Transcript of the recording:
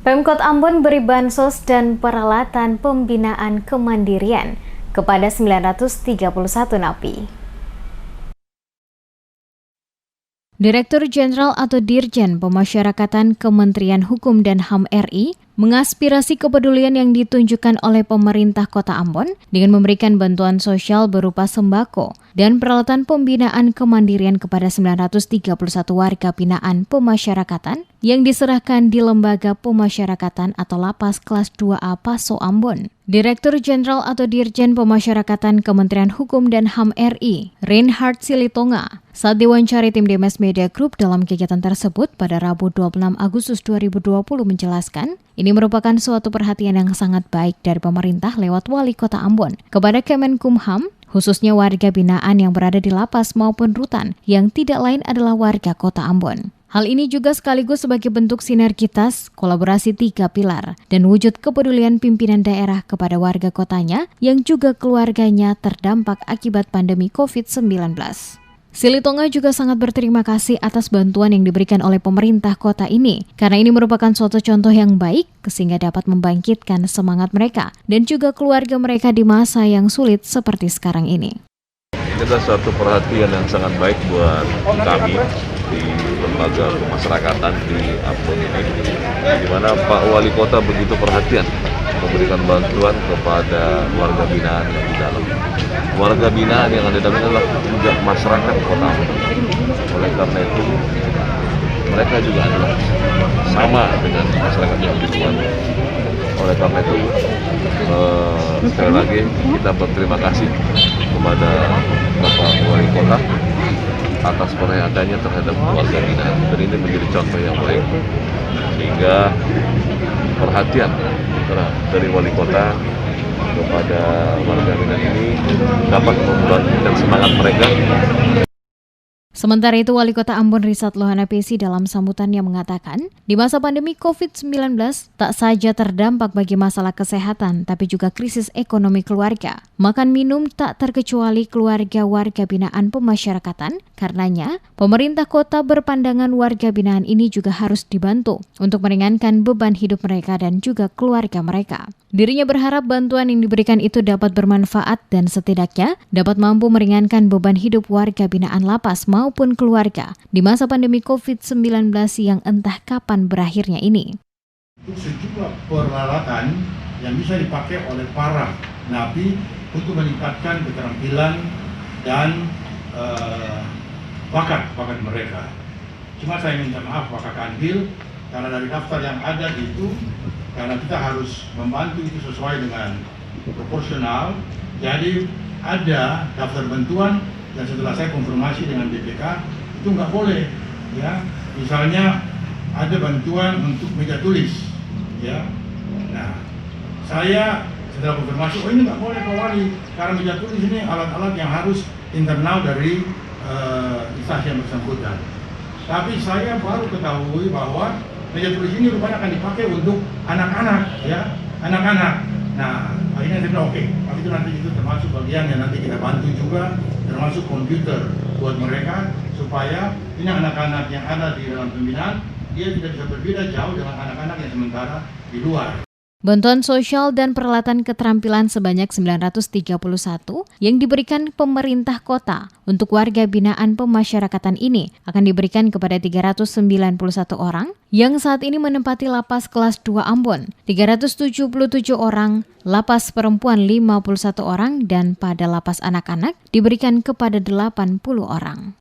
Pemkot Ambon beri bansos dan peralatan pembinaan kemandirian kepada 931 napi. Direktur Jenderal atau Dirjen Pemasyarakatan Kementerian Hukum dan HAM RI mengaspirasi kepedulian yang ditunjukkan oleh pemerintah Kota Ambon dengan memberikan bantuan sosial berupa sembako dan peralatan pembinaan kemandirian kepada 931 warga binaan pemasyarakatan yang diserahkan di Lembaga Pemasyarakatan atau Lapas Kelas 2A Paso Ambon. Direktur Jenderal atau Dirjen Pemasyarakatan Kementerian Hukum dan HAM RI, Reinhard Silitonga, saat diwawancari tim DMS Media Group dalam kegiatan tersebut pada Rabu 26 Agustus 2020 menjelaskan, ini merupakan suatu perhatian yang sangat baik dari pemerintah lewat Wali Kota Ambon kepada Kemenkumham, khususnya warga binaan yang berada di lapas maupun rutan yang tidak lain adalah warga Kota Ambon. Hal ini juga sekaligus sebagai bentuk sinergitas, kolaborasi 3 pilar, dan wujud kepedulian pimpinan daerah kepada warga kotanya yang juga keluarganya terdampak akibat pandemi COVID-19. Silitonga juga sangat berterima kasih atas bantuan yang diberikan oleh pemerintah kota ini, karena ini merupakan suatu contoh yang baik sehingga dapat membangkitkan semangat mereka dan juga keluarga mereka di masa yang sulit seperti sekarang ini. Ini adalah suatu perhatian yang sangat baik buat kami di lembaga pemasyarakatan di Ambon ini, di mana Pak Wali Kota begitu perhatian memberikan bantuan kepada warga binaan yang di dalam. Warga binaan yang ada di dalam adalah juga masyarakat Kota Ambon. Oleh karena itu, mereka juga adalah sama dengan masyarakat yang di luar. Oleh karena itu, sekali lagi kita berterima kasih kepada Bapak Wali Kota atas perhatiannya terhadap warga binaan, dan ini menjadi contoh yang baik sehingga perhatian dari Wali Kota kepada warga binaan ini dapat membangkitkan semangat mereka. Sementara itu, Wali Kota Ambon Risat Lohana Pesi dalam sambutannya mengatakan, di masa pandemi COVID-19 tak saja terdampak bagi masalah kesehatan, tapi juga krisis ekonomi keluarga. Makan minum tak terkecuali keluarga warga binaan pemasyarakatan, karenanya pemerintah kota berpandangan warga binaan ini juga harus dibantu untuk meringankan beban hidup mereka dan juga keluarga mereka. Dirinya berharap bantuan yang diberikan itu dapat bermanfaat dan setidaknya dapat mampu meringankan beban hidup warga binaan lapas maupun keluarga di masa pandemi COVID-19 yang entah kapan berakhirnya ini. Sejumlah peralatan yang bisa dipakai oleh para napi untuk meningkatkan keterampilan dan bakat mereka. Cuma saya minta maaf Pak Kanwil, karena dari daftar yang ada itu, karena kita harus membantu itu sesuai dengan proporsional, jadi ada daftar bantuan dan setelah saya konfirmasi dengan BPK itu nggak boleh, ya. Misalnya ada bantuan untuk meja tulis, ya. Nah, saya setelah konfirmasi, oh ini nggak boleh Pak Wali, karena meja tulis ini alat-alat yang harus internal dari instansi yang bersangkutan. Tapi saya baru ketahui bahwa meja tulis ini rupanya akan dipakai untuk anak-anak, ya, anak-anak. Nah, akhirnya saya bilang oke, tapi itu nanti itu termasuk bagian yang nanti kita bantu juga, termasuk komputer buat mereka supaya ini anak-anak yang ada di dalam pembinaan dia tidak bisa berbeda jauh dengan anak-anak yang sementara di luar. Bantuan sosial dan peralatan keterampilan sebanyak 931 yang diberikan pemerintah kota untuk warga binaan pemasyarakatan ini akan diberikan kepada 391 orang yang saat ini menempati Lapas Kelas 2 Ambon, 377 orang, Lapas Perempuan 51 orang, dan pada Lapas Anak-anak diberikan kepada 80 orang.